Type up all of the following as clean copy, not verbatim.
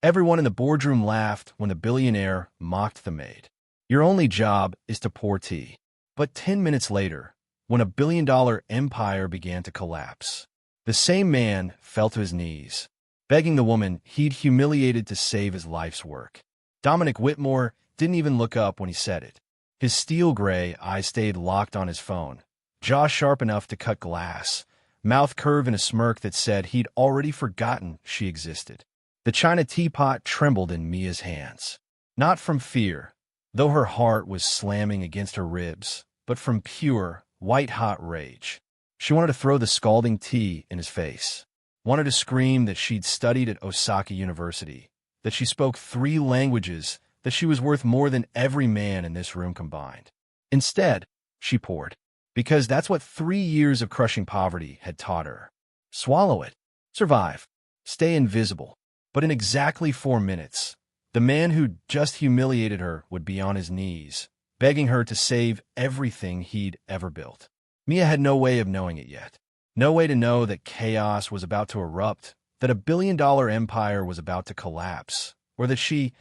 Everyone in the boardroom laughed when the billionaire mocked the maid. Your only job is to pour tea. But 10 minutes later, when a billion-dollar empire began to collapse, the same man fell to his knees, begging the woman he'd humiliated to save his life's work. Dominic Whitmore didn't even look up when he said it. His steel-gray eyes stayed locked on his phone, jaw sharp enough to cut glass, mouth curved in a smirk that said he'd already forgotten she existed. The china teapot trembled in Mia's hands, not from fear, though her heart was slamming against her ribs, but from pure, white-hot rage. She wanted to throw the scalding tea in his face, wanted to scream that she'd studied at Osaka University, that she spoke 3 languages, that she was worth more than every man in this room combined. Instead, she poured, because that's what 3 years of crushing poverty had taught her. Swallow it. Survive. Stay invisible. But in exactly 4 minutes, the man who'd just humiliated her would be on his knees, begging her to save everything he'd ever built. Mia had no way of knowing it yet. No way to know that chaos was about to erupt, that a billion-dollar empire was about to collapse, or that she,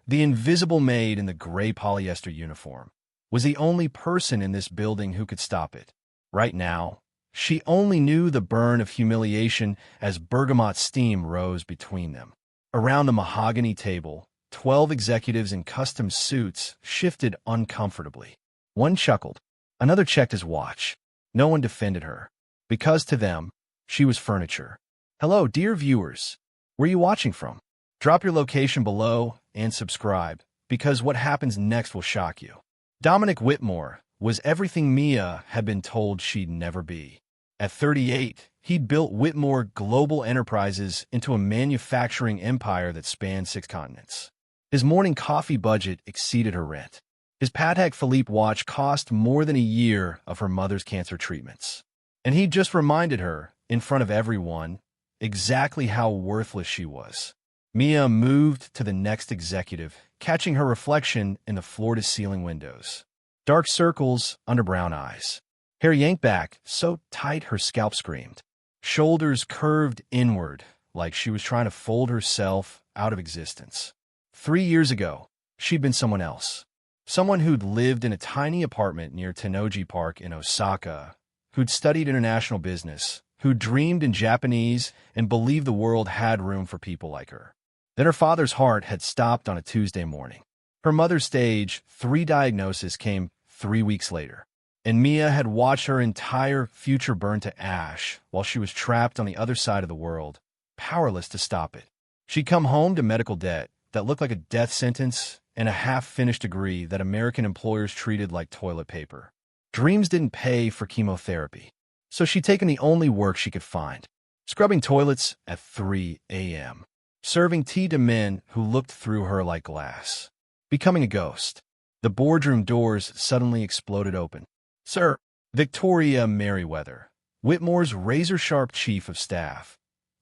the invisible maid in the gray polyester uniform, was the only person in this building who could stop it. Right now, she only knew the burn of humiliation as bergamot steam rose between them. Around the mahogany table, 12 executives in custom suits shifted uncomfortably. One chuckled. Another checked his watch. No one defended her, because to them, she was furniture. Hello, dear viewers. Where are you watching from? Drop your location below and subscribe, because what happens next will shock you. Dominic Whitmore was everything Mia had been told she'd never be. At 38, he'd built Whitmore Global Enterprises into a manufacturing empire that spanned 6 continents. His morning coffee budget exceeded her rent. His Patek Philippe watch cost more than a year of her mother's cancer treatments. And he'd just reminded her, in front of everyone, exactly how worthless she was. Mia moved to the next executive, catching her reflection in the floor-to-ceiling windows. Dark circles under brown eyes. Hair yanked back, so tight her scalp screamed. Shoulders curved inward, like she was trying to fold herself out of existence. 3 years ago, she'd been someone else. Someone who'd lived in a tiny apartment near Tennoji Park in Osaka, who'd studied international business, who dreamed in Japanese and believed the world had room for people like her. Then her father's heart had stopped on a Tuesday morning. Her mother's stage 3 diagnosis came 3 weeks later, and Mia had watched her entire future burn to ash while she was trapped on the other side of the world, powerless to stop it. She'd come home to medical debt that looked like a death sentence and a half-finished degree that American employers treated like toilet paper. Dreams didn't pay for chemotherapy, so she'd taken the only work she could find, scrubbing toilets at 3 a.m., serving tea to men who looked through her like glass. Becoming a ghost. The boardroom doors suddenly exploded open. Sir, Victoria Merriweather, Whitmore's razor-sharp chief of staff,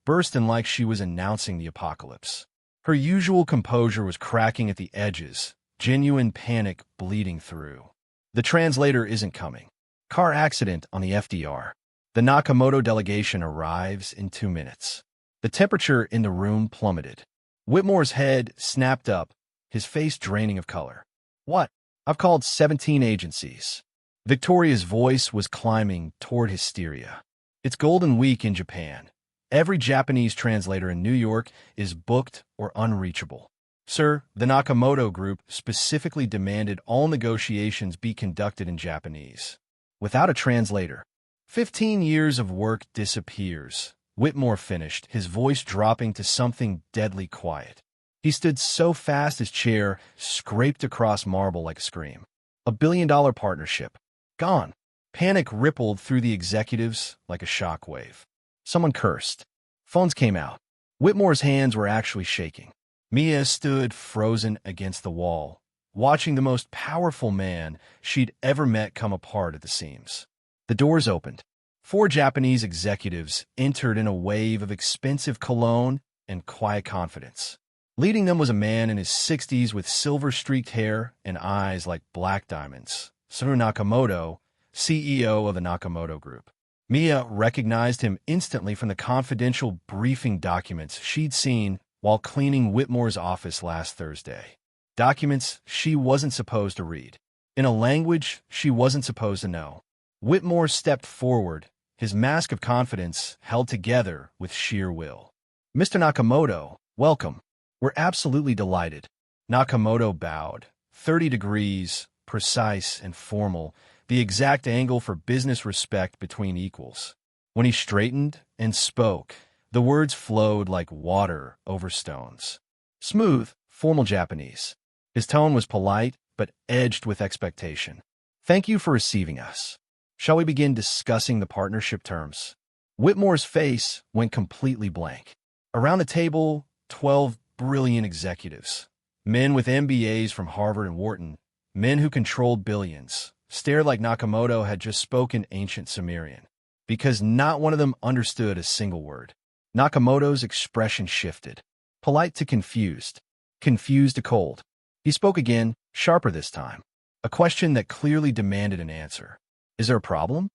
burst in like she was announcing the apocalypse. Her usual composure was cracking at the edges, genuine panic bleeding through. The translator isn't coming. Car accident on the FDR. The Nakamoto delegation arrives in 2 minutes. The temperature in the room plummeted. Whitmore's head snapped up, his face draining of color. What? I've called 17 agencies. Victoria's voice was climbing toward hysteria. It's Golden Week in Japan. Every Japanese translator in New York is booked or unreachable. Sir, the Nakamoto group specifically demanded all negotiations be conducted in Japanese. Without a translator, 15 years of work disappears. Whitmore finished, his voice dropping to something deadly quiet. He stood so fast his chair scraped across marble like a scream. $1 billion partnership. Gone. Panic rippled through the executives like a shockwave. Someone cursed. Phones came out. Whitmore's hands were actually shaking. Mia stood frozen against the wall, watching the most powerful man she'd ever met come apart at the seams. The doors opened. 4 Japanese executives entered in a wave of expensive cologne and quiet confidence. Leading them was a man in his 60s with silver-streaked hair and eyes like black diamonds, Satoru Nakamoto, CEO of the Nakamoto Group. Mia recognized him instantly from the confidential briefing documents she'd seen while cleaning Whitmore's office last Thursday. Documents she wasn't supposed to read, in a language she wasn't supposed to know. Whitmore stepped forward, his mask of confidence held together with sheer will. "Mr. Nakamoto, welcome. We're absolutely delighted." Nakamoto bowed, 30 degrees, precise and formal, the exact angle for business respect between equals. When he straightened and spoke, the words flowed like water over stones. Smooth, formal Japanese. His tone was polite, but edged with expectation. "Thank you for receiving us. Shall we begin discussing the partnership terms?" Whitmore's face went completely blank. Around the table, 12 brilliant executives, men with MBAs from Harvard and Wharton, men who controlled billions, stared like Nakamoto had just spoken ancient Sumerian, because not one of them understood a single word. Nakamoto's expression shifted, polite to confused, confused to cold. He spoke again, sharper this time, a question that clearly demanded an answer. "Is there a problem?"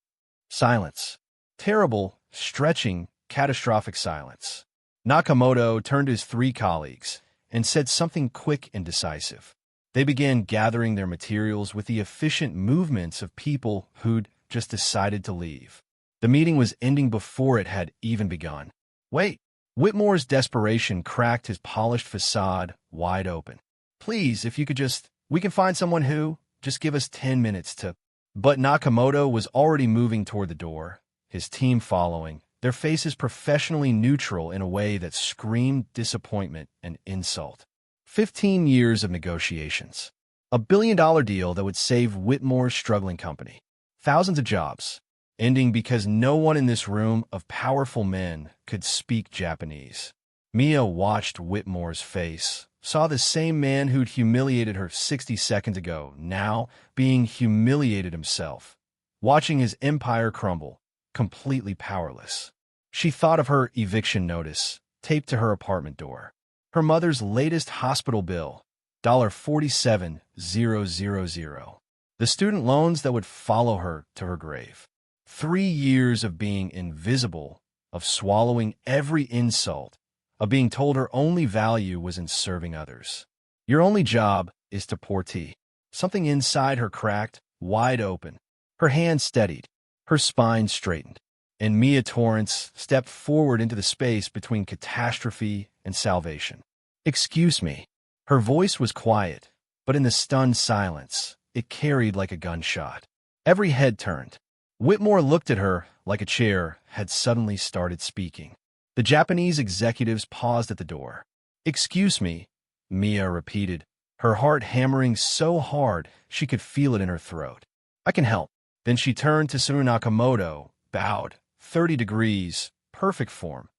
Silence. Terrible, stretching, catastrophic silence. Nakamoto turned to his three colleagues and said something quick and decisive. They began gathering their materials with the efficient movements of people who'd just decided to leave. The meeting was ending before it had even begun. "Wait." Whitmore's desperation cracked his polished facade wide open. "Please, if you could we can find someone who, just give us 10 minutes to..." But Nakamoto was already moving toward the door, his team following, their faces professionally neutral in a way that screamed disappointment and insult. 15 years of negotiations. A billion-dollar deal that would save Whitmore's struggling company. Thousands of jobs, ending because no one in this room of powerful men could speak Japanese. Mia watched Whitmore's face, saw the same man who'd humiliated her 60 seconds ago, now being humiliated himself, watching his empire crumble, completely powerless. She thought of her eviction notice, taped to her apartment door. Her mother's latest hospital bill, $47,000. The student loans that would follow her to her grave. 3 years of being invisible, of swallowing every insult, of being told her only value was in serving others. "Your only job is to pour tea." Something inside her cracked, wide open. Her hand steadied, her spine straightened, and Mia Torrance stepped forward into the space between catastrophe and salvation. "Excuse me." Her voice was quiet, but in the stunned silence, it carried like a gunshot. Every head turned. Whitmore looked at her like a chair had suddenly started speaking. The Japanese executives paused at the door. "Excuse me," Mia repeated, her heart hammering so hard she could feel it in her throat. "I can help." Then she turned to Sunu Nakamoto, bowed, 30 degrees, perfect form.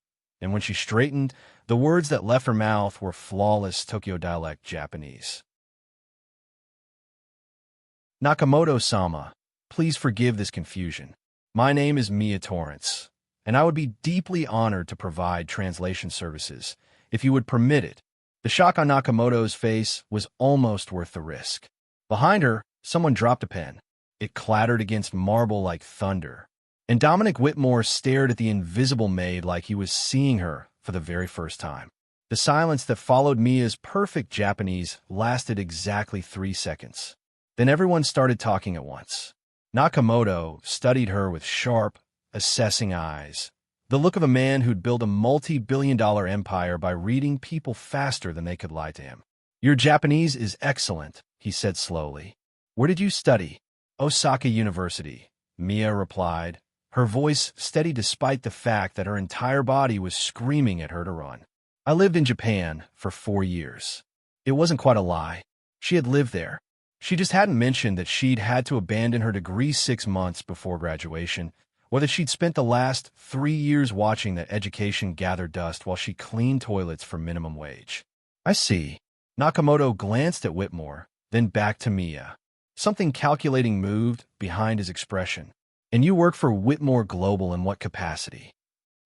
And when she straightened, the words that left her mouth were flawless Tokyo dialect Japanese. "Nakamoto-sama, please forgive this confusion. My name is Mia Torrance, and I would be deeply honored to provide translation services, if you would permit it." The shock on Nakamoto's face was almost worth the risk. Behind her, someone dropped a pen. It clattered against marble like thunder. And Dominic Whitmore stared at the invisible maid like he was seeing her for the very first time. The silence that followed Mia's perfect Japanese lasted exactly 3 seconds. Then everyone started talking at once. Nakamoto studied her with sharp, assessing eyes, the look of a man who'd built a multi-billion-dollar empire by reading people faster than they could lie to him. "Your Japanese is excellent," he said slowly. "Where did you study?" "Osaka University," Mia replied, her voice steady despite the fact that her entire body was screaming at her to run. "I lived in Japan for 4 years." It wasn't quite a lie. She had lived there. She just hadn't mentioned that she'd had to abandon her degree 6 months before graduation, or that she'd spent the last 3 years watching that education gather dust while she cleaned toilets for minimum wage. "I see." Nakamoto glanced at Whitmore, then back to Mia. Something calculating moved behind his expression. "And you work for Whitmore Global in what capacity?"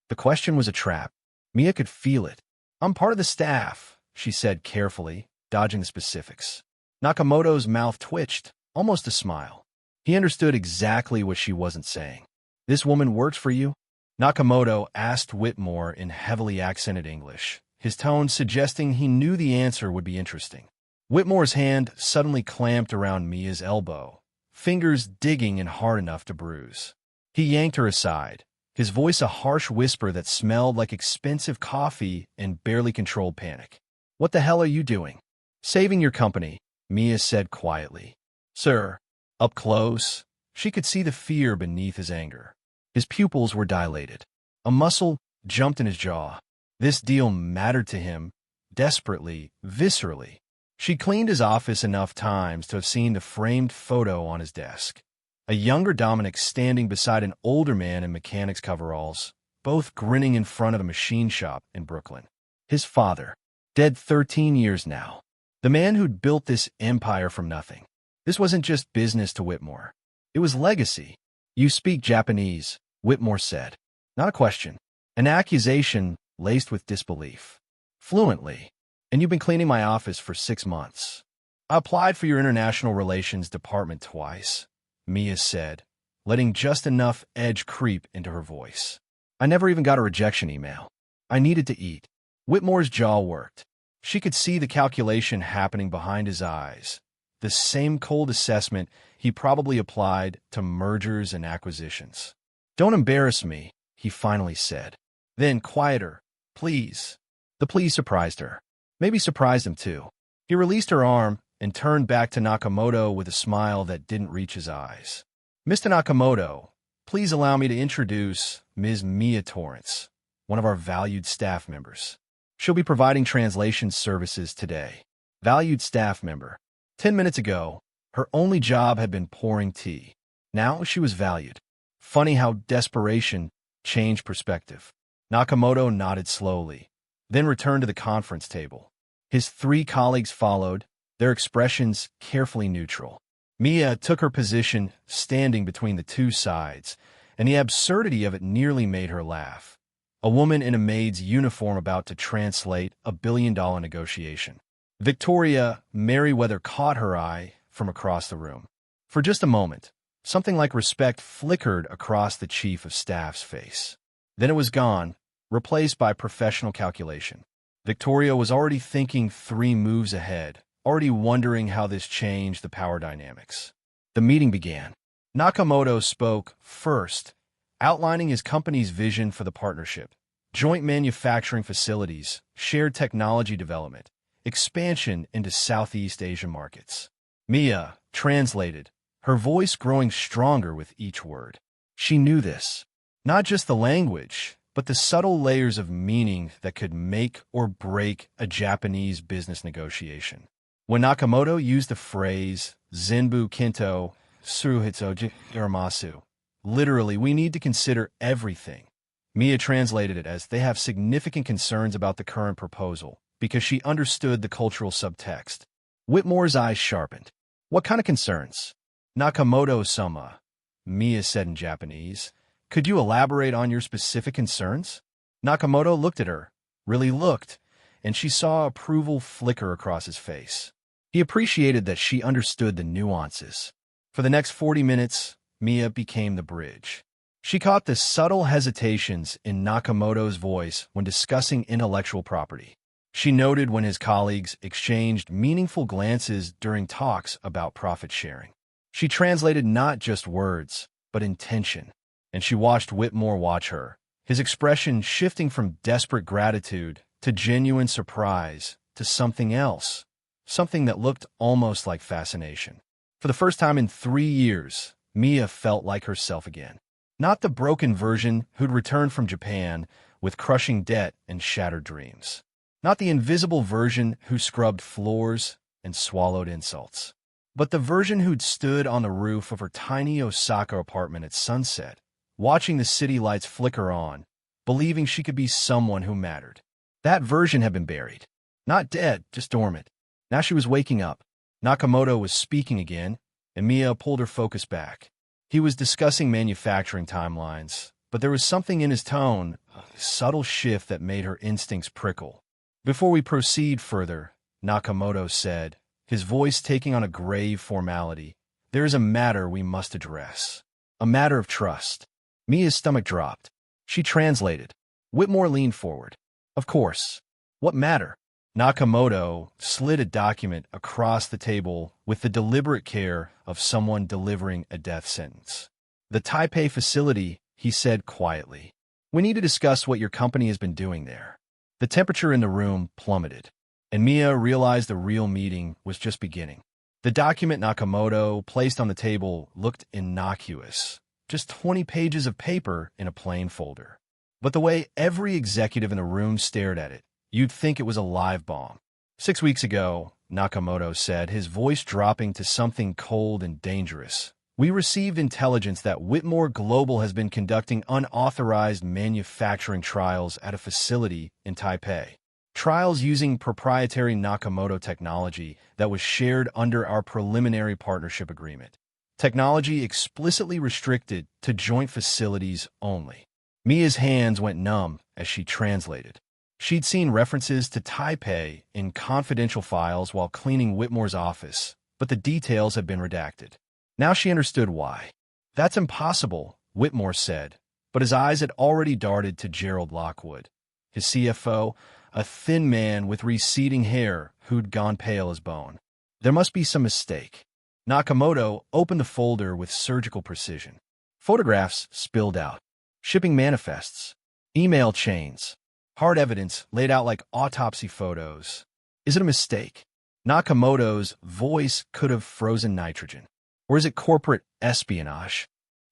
The question was a trap. Mia could feel it. "I'm part of the staff," she said carefully, dodging the specifics. Nakamoto's mouth twitched, almost a smile. He understood exactly what she wasn't saying. "This woman works for you?" Nakamoto asked Whitmore in heavily accented English, his tone suggesting he knew the answer would be interesting. Whitmore's hand suddenly clamped around Mia's elbow, fingers digging in hard enough to bruise. He yanked her aside, his voice a harsh whisper that smelled like expensive coffee and barely controlled panic. "What the hell are you doing?" "Saving your company," Mia said quietly. "Sir." Up close, she could see the fear beneath his anger. His pupils were dilated. A muscle jumped in his jaw. This deal mattered to him, desperately, viscerally. She cleaned his office enough times to have seen the framed photo on his desk. A younger Dominic standing beside an older man in mechanic's coveralls, both grinning in front of a machine shop in Brooklyn. His father, dead 13 years now. The man who'd built this empire from nothing. This wasn't just business to Whitmore. It was legacy. "You speak Japanese," Whitmore said. Not a question. An accusation laced with disbelief. "Fluently. And you've been cleaning my office for 6 months." "I applied for your international relations department twice," Mia said, letting just enough edge creep into her voice. "I never even got a rejection email. I needed to eat." Whitmore's jaw worked. She could see the calculation happening behind his eyes, the same cold assessment he probably applied to mergers and acquisitions. "Don't embarrass me," he finally said. Then, quieter, "Please." The please surprised her. Maybe surprised him too. He released her arm and turned back to Nakamoto with a smile that didn't reach his eyes. "Mr. Nakamoto, please allow me to introduce Ms. Mia Torrance, one of our valued staff members. She'll be providing translation services today." Valued staff member. 10 minutes ago, her only job had been pouring tea. Now she was valued. Funny how desperation changed perspective. Nakamoto nodded slowly, then returned to the conference table. His 3 colleagues followed, their expressions carefully neutral. Mia took her position, standing between the 2 sides, and the absurdity of it nearly made her laugh. A woman in a maid's uniform about to translate a billion-dollar negotiation. Victoria Merriweather caught her eye from across the room. For just a moment, something like respect flickered across the chief of staff's face. Then it was gone, replaced by professional calculation. Victoria was already thinking 3 moves ahead, already wondering how this changed the power dynamics. The meeting began. Nakamoto spoke first, outlining his company's vision for the partnership: joint manufacturing facilities, shared technology development, expansion into Southeast Asian markets. Mia translated, her voice growing stronger with each word. She knew this. Not just the language, but the subtle layers of meaning that could make or break a Japanese business negotiation. When Nakamoto used the phrase, "Zenbu Kinto Suruhitsoji Iramasu," literally, "we need to consider everything," Mia translated it as, "they have significant concerns about the current proposal," because she understood the cultural subtext. Whitmore's eyes sharpened. "What kind of concerns?" "Nakamoto-sama," Mia said in Japanese. "Could you elaborate on your specific concerns?" Nakamoto looked at her, really looked, and she saw approval flicker across his face. He appreciated that she understood the nuances. For the next 40 minutes, Mia became the bridge. She caught the subtle hesitations in Nakamoto's voice when discussing intellectual property. She noted when his colleagues exchanged meaningful glances during talks about profit sharing. She translated not just words, but intention. And she watched Whitmore watch her, his expression shifting from desperate gratitude to genuine surprise to something else, something that looked almost like fascination. For the first time in 3 years, Mia felt like herself again. Not the broken version who'd returned from Japan with crushing debt and shattered dreams. Not the invisible version who scrubbed floors and swallowed insults. But the version who'd stood on the roof of her tiny Osaka apartment at sunset, watching the city lights flicker on, believing she could be someone who mattered. That version had been buried. Not dead, just dormant. Now she was waking up. Nakamoto was speaking again, and Mia pulled her focus back. He was discussing manufacturing timelines, but there was something in his tone, a subtle shift that made her instincts prickle. "Before we proceed further," Nakamoto said, his voice taking on a grave formality, "there is a matter we must address. A matter of trust." Mia's stomach dropped. She translated. Whitmore leaned forward. "Of course." What matter? Nakamoto slid a document across the table with the deliberate care of someone delivering a death sentence. The Taipei facility, he said quietly. We need to discuss what your company has been doing there. The temperature in the room plummeted, and Mia realized the real meeting was just beginning. The document Nakamoto placed on the table looked innocuous, just 20 pages of paper in a plain folder. But the way every executive in the room stared at it, you'd think it was a live bomb. 6 weeks ago, Nakamoto said, his voice dropping to something cold and dangerous, we received intelligence that Whitmore Global has been conducting unauthorized manufacturing trials at a facility in Taipei. Trials using proprietary Nakamoto technology that was shared under our preliminary partnership agreement. Technology explicitly restricted to joint facilities only. Mia's hands went numb as she translated. She'd seen references to Taipei in confidential files while cleaning Whitmore's office, but the details had been redacted. Now she understood why. That's impossible, Whitmore said, but his eyes had already darted to Gerald Lockwood, his CFO, a thin man with receding hair who'd gone pale as bone. There must be some mistake. Nakamoto opened the folder with surgical precision. Photographs spilled out. Shipping manifests. Email chains. Hard evidence laid out like autopsy photos. Is it a mistake? Nakamoto's voice could have frozen nitrogen. Or is it corporate espionage?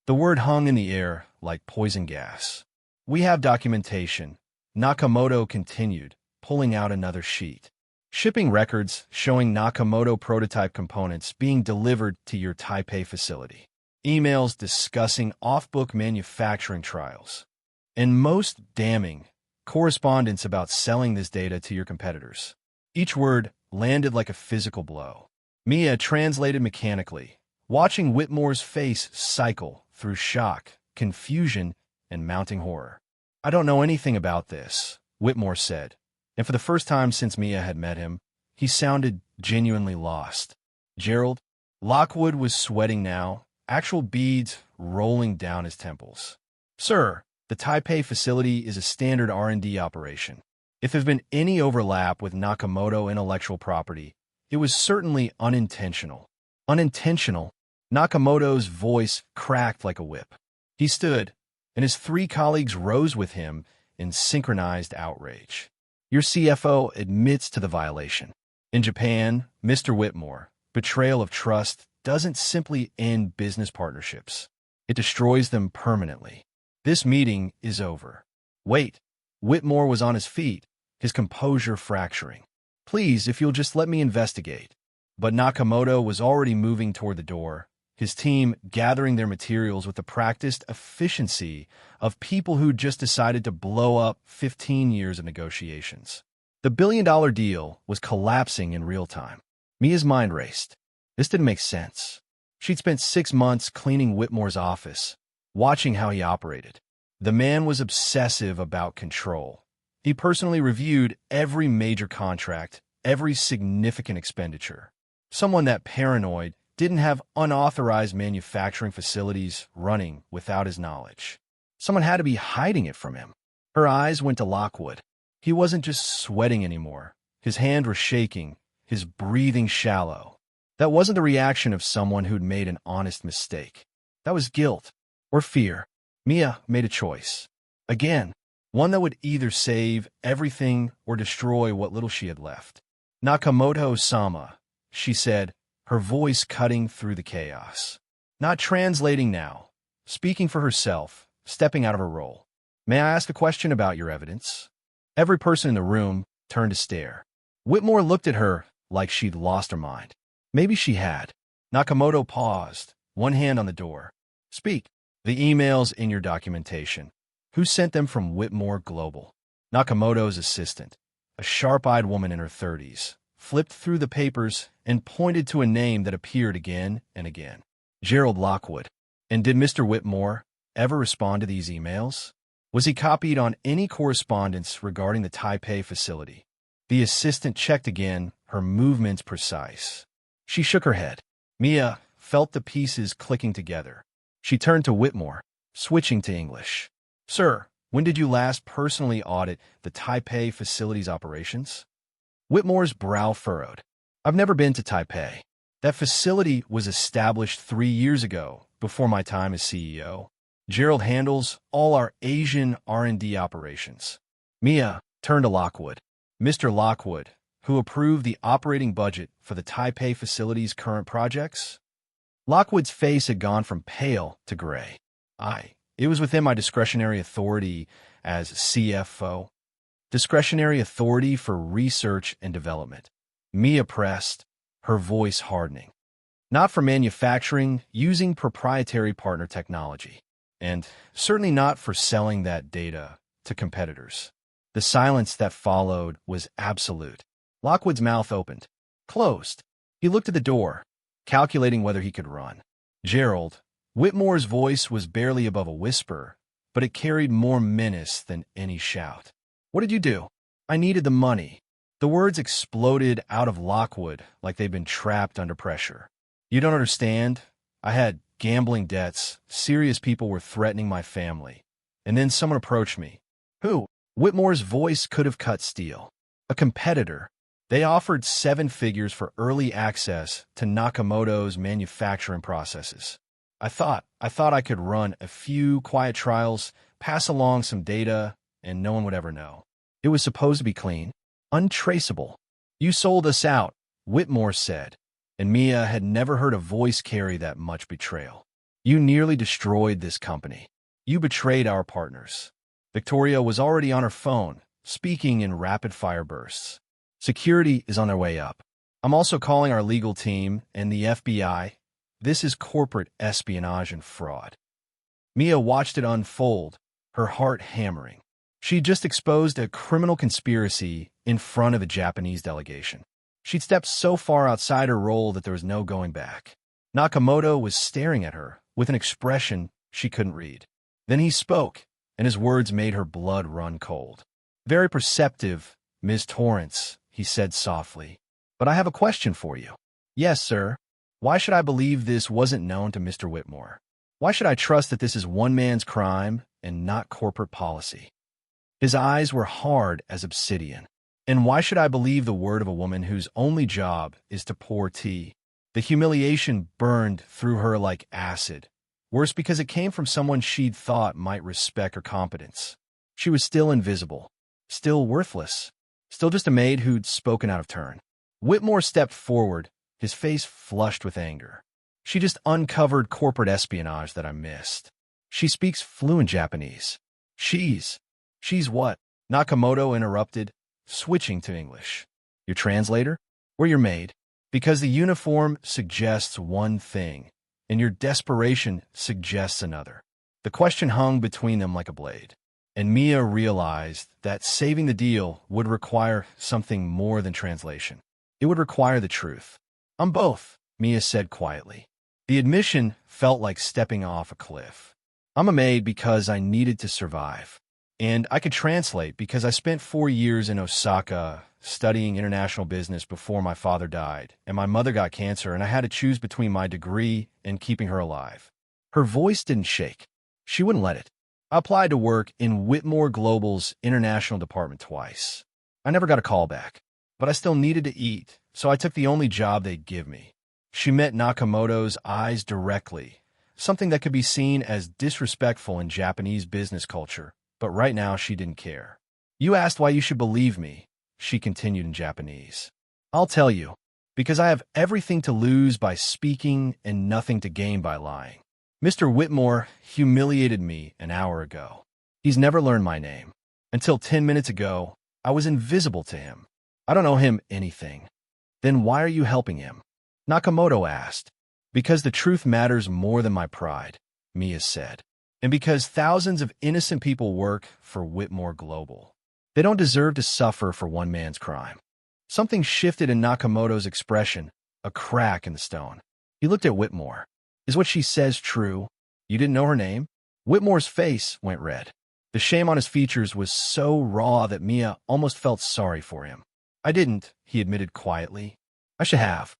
The word hung in the air like poison gas. We have documentation. Nakamoto continued, pulling out another sheet. Shipping records showing Nakamoto prototype components being delivered to your Taipei facility. Emails discussing off-book manufacturing trials. And most damning, correspondence about selling this data to your competitors. Each word landed like a physical blow. Mia translated mechanically, watching Whitmore's face cycle through shock, confusion, and mounting horror. I don't know anything about this, Whitmore said, and for the first time since Mia had met him, he sounded genuinely lost. Gerald, Lockwood was sweating now, actual beads rolling down his temples. Sir, the Taipei facility is a standard R&D operation. If there's been any overlap with Nakamoto intellectual property, it was certainly unintentional. Unintentional? Nakamoto's voice cracked like a whip. He stood, and his 3 colleagues rose with him in synchronized outrage. Your CFO admits to the violation. In Japan, Mr. Whitmore, betrayal of trust doesn't simply end business partnerships. It destroys them permanently. This meeting is over. Wait. Whitmore was on his feet, his composure fracturing. Please, if you'll just let me investigate. But Nakamoto was already moving toward the door, his team gathering their materials with the practiced efficiency of people who'd just decided to blow up 15 years of negotiations. The billion-dollar deal was collapsing in real time. Mia's mind raced. This didn't make sense. She'd spent 6 months cleaning Whitmore's office, watching how he operated. The man was obsessive about control. He personally reviewed every major contract, every significant expenditure. Someone that paranoid didn't have unauthorized manufacturing facilities running without his knowledge. Someone had to be hiding it from him. Her eyes went to Lockwood. He wasn't just sweating anymore. His hands were shaking, his breathing shallow. That wasn't the reaction of someone who'd made an honest mistake. That was guilt or fear. Mia made a choice. Again, one that would either save everything or destroy what little she had left. Nakamoto-sama, she said, her voice cutting through the chaos. Not translating now, speaking for herself, stepping out of her role. May I ask a question about your evidence? Every person in the room turned to stare. Whitmore looked at her like she'd lost her mind. Maybe she had. Nakamoto paused, one hand on the door. Speak. The emails in your documentation. Who sent them from Whitmore Global? Nakamoto's assistant, a sharp-eyed woman in her 30s, flipped through the papers and pointed to a name that appeared again and again. Gerald Lockwood. And did Mr. Whitmore ever respond to these emails? Was he copied on any correspondence regarding the Taipei facility? The assistant checked again, her movements precise. She shook her head. Mia felt the pieces clicking together. She turned to Whitmore, switching to English. Sir, When did you last personally audit the Taipei facility's operations? Whitmore's brow furrowed. I've never been to Taipei. That facility was established 3 years ago, before my time as CEO. Gerald handles all our Asian R&D operations. Mia turned to Lockwood. Mr. Lockwood, who approved the operating budget for the Taipei facility's current projects? Lockwood's face had gone from pale to gray. It was within my discretionary authority as CFO. Discretionary authority for research and development. Mia pressed, her voice hardening. Not for manufacturing using proprietary partner technology, and certainly not for selling that data to competitors. The silence that followed was absolute. Lockwood's mouth opened, closed. He looked at the door, calculating whether he could run. Gerald, Whitmore's voice was barely above a whisper, but it carried more menace than any shout. What did you do? I needed the money. The words exploded out of Lockwood like they'd been trapped under pressure. You don't understand. I had gambling debts. Serious people were threatening my family. And then someone approached me. Who? Whitmore's voice could have cut steel. A competitor. They offered 7 figures for early access to Nakamoto's manufacturing processes. I thought I could run a few quiet trials, pass along some data, and no one would ever know. It was supposed to be clean, untraceable. You sold us out, Whitmore said, and Mia had never heard a voice carry that much betrayal. You nearly destroyed this company. You betrayed our partners. Victoria was already on her phone, speaking in rapid-fire bursts. Security is on their way up. I'm also calling our legal team and the FBI. This is corporate espionage and fraud. Mia watched it unfold, her heart hammering. She'd just exposed a criminal conspiracy in front of a Japanese delegation. She'd stepped so far outside her role that there was no going back. Nakamoto was staring at her with an expression she couldn't read. Then he spoke, and his words made her blood run cold. Very perceptive, Ms. Torrance, he said softly. But I have a question for you. Yes, sir. Why should I believe this wasn't known to Mr. Whitmore? Why should I trust that this is one man's crime and not corporate policy? His eyes were hard as obsidian. And why should I believe the word of a woman whose only job is to pour tea? The humiliation burned through her like acid. Worse because it came from someone she'd thought might respect her competence. She was still invisible, still worthless, still just a maid who'd spoken out of turn. Whitmore stepped forward, his face flushed with anger. She just uncovered corporate espionage that I missed. She speaks fluent Japanese. She's what? Nakamoto interrupted, switching to English. Your translator? Or your maid? Because the uniform suggests one thing, and your desperation suggests another. The question hung between them like a blade, and Mia realized that saving the deal would require something more than translation. It would require the truth. I'm both, Mia said quietly. The admission felt like stepping off a cliff. I'm a maid because I needed to survive. And I could translate because I spent 4 years in Osaka studying international business before my father died, and my mother got cancer, and I had to choose between my degree and keeping her alive. Her voice didn't shake. She wouldn't let it. I applied to work in Whitmore Global's international department twice. I never got a call back, but I still needed to eat, so I took the only job they'd give me. She met Nakamoto's eyes directly, something that could be seen as disrespectful in Japanese business culture. But right now, she didn't care. You asked why you should believe me, she continued in Japanese. I'll tell you, because I have everything to lose by speaking and nothing to gain by lying. Mr. Whitmore humiliated me an hour ago. He's never learned my name. Until 10 minutes ago, I was invisible to him. I don't owe him anything. Then why are you helping him? Nakamoto asked. Because the truth matters more than my pride, Mia said. And because thousands of innocent people work for Whitmore Global. They don't deserve to suffer for one man's crime. Something shifted in Nakamoto's expression, a crack in the stone. He looked at Whitmore. Is what she says true? You didn't know her name? Whitmore's face went red. The shame on his features was so raw that Mia almost felt sorry for him. I didn't, he admitted quietly. I should have.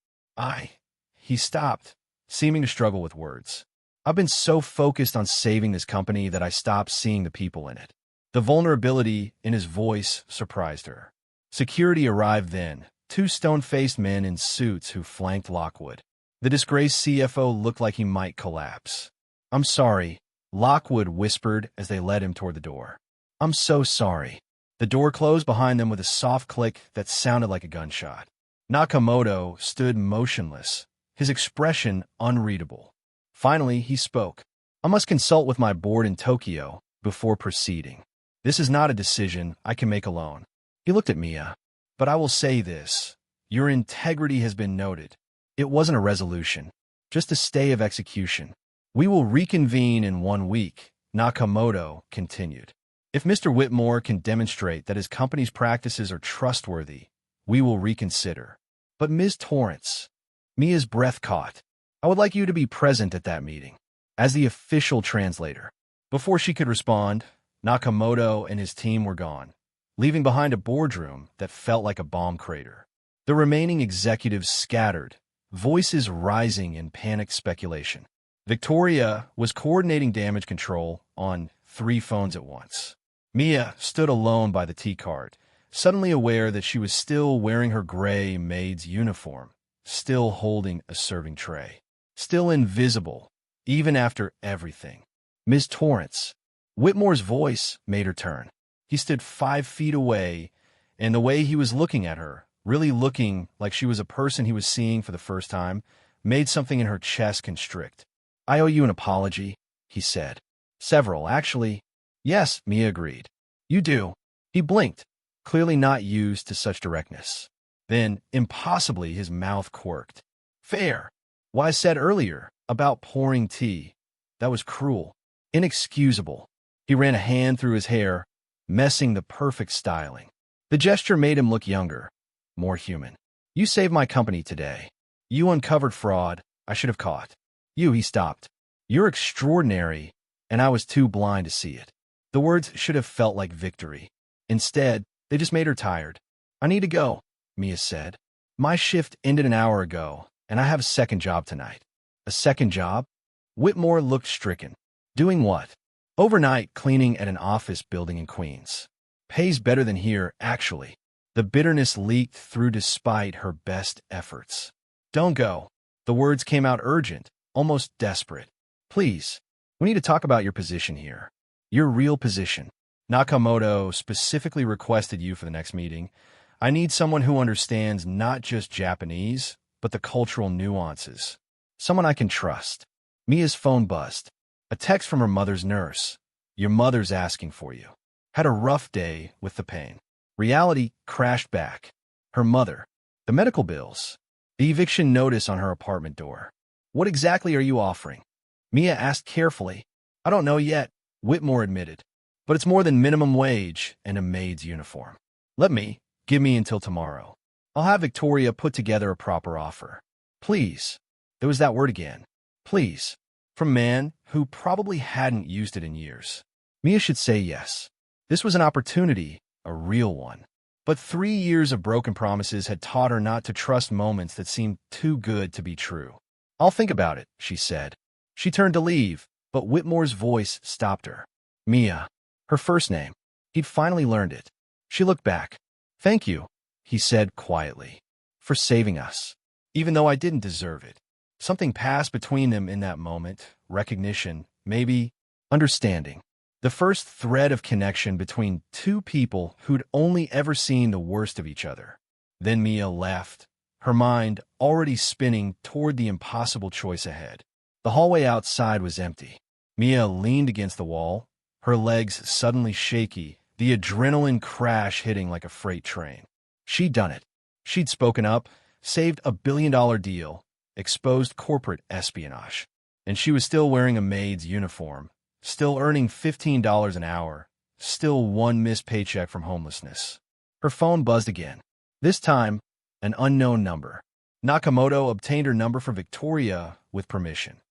He stopped, seeming to struggle with words. I've been so focused on saving this company that I stopped seeing the people in it. The vulnerability in his voice surprised her. Security arrived then, two stone-faced men in suits who flanked Lockwood. The disgraced CFO looked like he might collapse. "I'm sorry," Lockwood whispered as they led him toward the door. "I'm so sorry." The door closed behind them with a soft click that sounded like a gunshot. Nakamoto stood motionless, his expression unreadable. Finally, he spoke. "I must consult with my board in Tokyo before proceeding. This is not a decision I can make alone." He looked at Mia. "But I will say this. Your integrity has been noted. It wasn't a resolution, just a stay of execution. We will reconvene in 1 week," Nakamoto continued. "If Mr. Whitmore can demonstrate that his company's practices are trustworthy, we will reconsider. But Ms. Torrance," Mia's breath caught, "I would like you to be present at that meeting, as the official translator." Before she could respond, Nakamoto and his team were gone, leaving behind a boardroom that felt like a bomb crater. The remaining executives scattered, voices rising in panicked speculation. Victoria was coordinating damage control on 3 phones at once. Mia stood alone by the T-card, suddenly aware that she was still wearing her gray maid's uniform, still holding a serving tray, still invisible, even after everything. "Ms. Torrance." Whitmore's voice made her turn. He stood 5 feet away, and the way he was looking at her, really looking like she was a person he was seeing for the first time, made something in her chest constrict. "I owe you an apology," he said. "Several, actually." "Yes," Mia agreed. "You do." He blinked, clearly not used to such directness. Then, impossibly, his mouth quirked. "Fair. What I said earlier about pouring tea. That was cruel. Inexcusable." He ran a hand through his hair, messing the perfect styling. The gesture made him look younger, more human. "You saved my company today. You uncovered fraud I should have caught. He stopped. "You're extraordinary, and I was too blind to see it." The words should have felt like victory. Instead, they just made her tired. "I need to go," Mia said. "My shift ended an hour ago, and I have a second job tonight." "A second job?" Whitmore looked stricken. "Doing what?" "Overnight cleaning at an office building in Queens. Pays better than here, actually." The bitterness leaked through despite her best efforts. "Don't go." The words came out urgent, almost desperate. "Please, we need to talk about your position here. Your real position. Nakamoto specifically requested you for the next meeting. I need someone who understands not just Japanese, but the cultural nuances. Someone I can trust." Mia's phone buzzed. A text from her mother's nurse. "Your mother's asking for you. Had a rough day with the pain." Reality crashed back. Her mother. The medical bills. The eviction notice on her apartment door. "What exactly are you offering?" Mia asked carefully. "I don't know yet," Whitmore admitted. "But it's more than minimum wage and a maid's uniform." Give me until tomorrow. I'll have Victoria put together a proper offer." "Please." There was that word again. "Please." From a man who probably hadn't used it in years. Mia should say yes. This was an opportunity, a real one. But 3 years of broken promises had taught her not to trust moments that seemed too good to be true. "I'll think about it," she said. She turned to leave, but Whitmore's voice stopped her. Mia. Her first name. He'd finally learned it. She looked back. "Thank you," he said quietly, "for saving us. Even though I didn't deserve it." Something passed between them in that moment. Recognition, maybe understanding. The first thread of connection between two people who'd only ever seen the worst of each other. Then Mia left, her mind already spinning toward the impossible choice ahead. The hallway outside was empty. Mia leaned against the wall, her legs suddenly shaky, the adrenaline crash hitting like a freight train. She'd done it. She'd spoken up, saved a billion-dollar deal, exposed corporate espionage. And she was still wearing a maid's uniform, still earning $15 an hour, still one missed paycheck from homelessness. Her phone buzzed again. This time, an unknown number. Nakamoto obtained her number from Victoria with permission.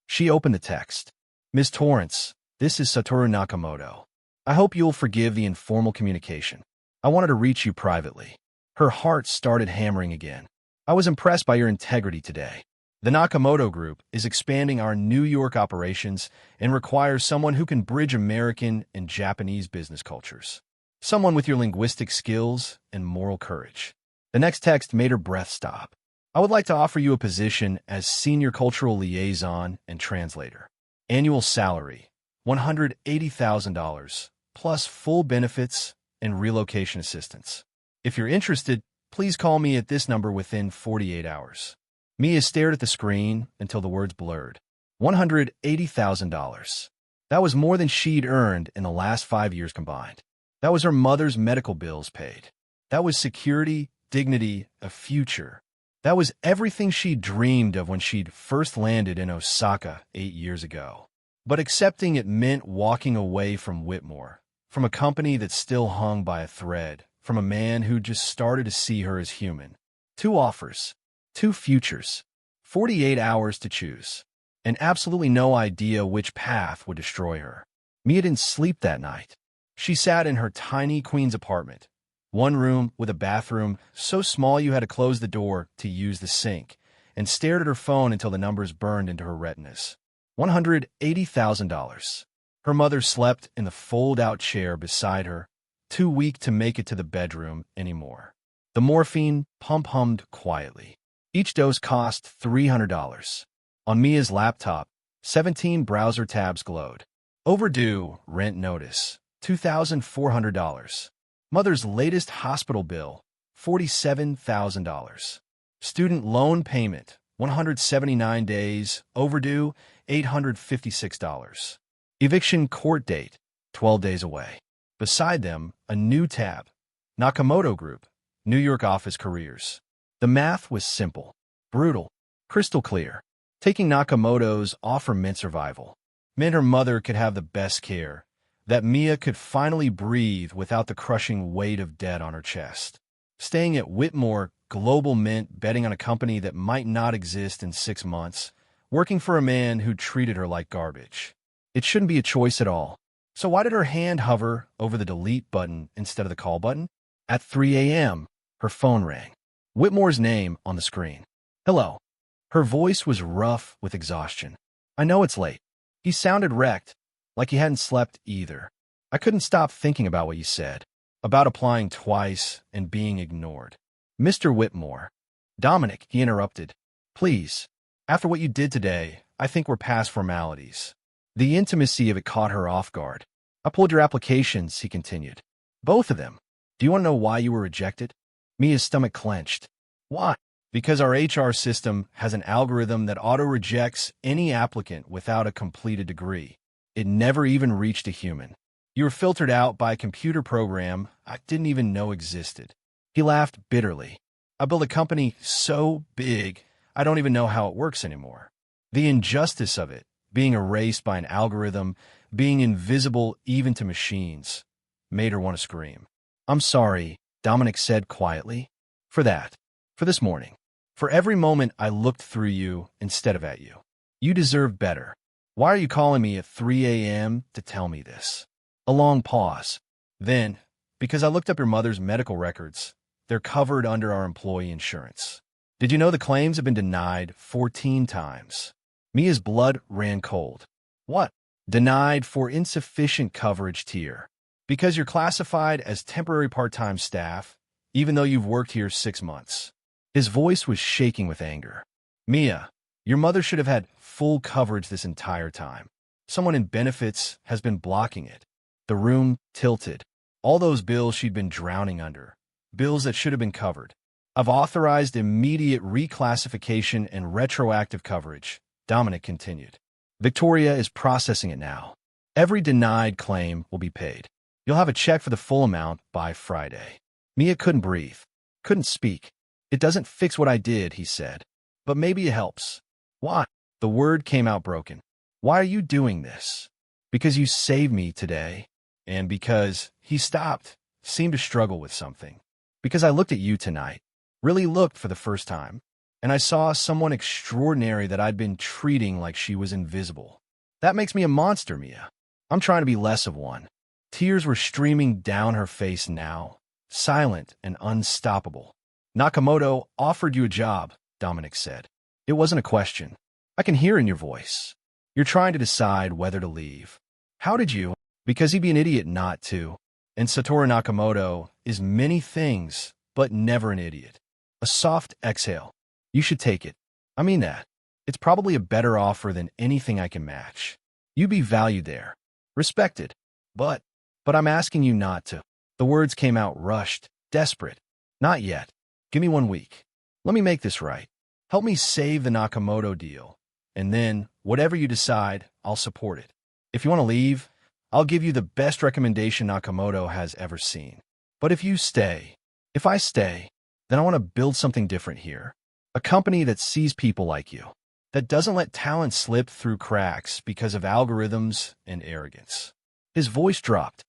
She opened the text. "Ms. Torrance, this is Satoru Nakamoto. I hope you'll forgive the informal communication. I wanted to reach you privately." Her heart started hammering again. "I was impressed by your integrity today. The Nakamoto Group is expanding our New York operations and requires someone who can bridge American and Japanese business cultures. Someone with your linguistic skills and moral courage. The next text made her breath stop. I would like to offer you a position as Senior Cultural Liaison and Translator. Annual salary, $180,000, plus full benefits and relocation assistance. If you're interested, please call me at this number within 48 hours. Mia stared at the screen until the words blurred. $180,000. That was more than she'd earned in the last 5 years combined. That was her mother's medical bills paid. That was security, dignity, a future. That was everything she dreamed of when she'd first landed in Osaka 8 years ago. But accepting it meant walking away from Whitmore, from a company that still hung by a thread, from a man who just started to see her as human. 2 offers, 2 futures, 48 hours to choose, and absolutely no idea which path would destroy her. Mia didn't sleep that night. She sat in her tiny Queens apartment, 1 room with a bathroom so small you had to close the door to use the sink, and stared at her phone until the numbers burned into her retinas. $180,000. Her mother slept in the fold-out chair beside her, too weak to make it to the bedroom anymore. The morphine pump hummed quietly. Each dose cost $300. On Mia's laptop, 17 browser tabs glowed. Overdue rent notice, $2,400. Mother's latest hospital bill, $47,000. Student loan payment, 179 days, overdue, $856. Eviction court date, 12 days away. Beside them, a new tab, Nakamoto Group, New York office careers. The math was simple, brutal, crystal clear. Taking Nakamoto's offer meant survival, meant her mother could have the best care, that Mia could finally breathe without the crushing weight of debt on her chest. Staying at Whitmore Global meant betting on a company that might not exist in 6 months, working for a man who treated her like garbage. It shouldn't be a choice at all. So why did her hand hover over the delete button instead of the call button? At 3 a.m., her phone rang. Whitmore's name on the screen. Hello. Her voice was rough with exhaustion. I know it's late. He sounded wrecked, like he hadn't slept either. I couldn't stop thinking about what you said, about applying twice and being ignored. Mr. Whitmore. Dominic, he interrupted. Please. After what you did today, I think we're past formalities. The intimacy of it caught her off guard. I pulled your applications, he continued. Both of them. Do you want to know why you were rejected? Mia's stomach clenched. Why? Because our HR system has an algorithm that auto-rejects any applicant without a completed degree. It never even reached a human. You were filtered out by a computer program I didn't even know existed. He laughed bitterly. I built a company so big, I don't even know how it works anymore. The injustice of it, being erased by an algorithm, being invisible even to machines, made her want to scream. I'm sorry, Dominic said quietly. For that. For this morning. For every moment I looked through you instead of at you. You deserve better. Why are you calling me at 3 a.m. to tell me this? A long pause. Then, because I looked up your mother's medical records, they're covered under our employee insurance. Did you know the claims have been denied 14 times? Mia's blood ran cold. What? Denied for insufficient coverage tier. Because you're classified as temporary part-time staff, even though you've worked here 6 months. His voice was shaking with anger. Mia, your mother should have had full coverage this entire time. Someone in benefits has been blocking it. The room tilted. All those bills she'd been drowning under. Bills that should have been covered. I've authorized immediate reclassification and retroactive coverage, Dominic continued. Victoria is processing it now. Every denied claim will be paid. You'll have a check for the full amount by Friday. Mia couldn't breathe, couldn't speak. It doesn't fix what I did, he said. But maybe it helps. Why? The word came out broken. Why are you doing this? Because you saved me today. And because he stopped, seemed to struggle with something. Because I looked at you tonight, really looked for the first time, and I saw someone extraordinary that I'd been treating like she was invisible. That makes me a monster, Mia. I'm trying to be less of one. Tears were streaming down her face now, silent and unstoppable. Nakamoto offered you a job, Dominic said. It wasn't a question. I can hear in your voice. You're trying to decide whether to leave. How did you? Because he'd be an idiot not to. And Satoru Nakamoto is many things, but never an idiot. A soft exhale. You should take it. I mean that. It's probably a better offer than anything I can match. You'd be valued there. Respected. But I'm asking you not to. The words came out rushed, desperate. Not yet. Give me 1 week. Let me make this right. Help me save the Nakamoto deal. And then, whatever you decide, I'll support it. If you want to leave, I'll give you the best recommendation Nakamoto has ever seen. But if I stay, then I want to build something different here. A company that sees people like you, that doesn't let talent slip through cracks because of algorithms and arrogance. His voice dropped.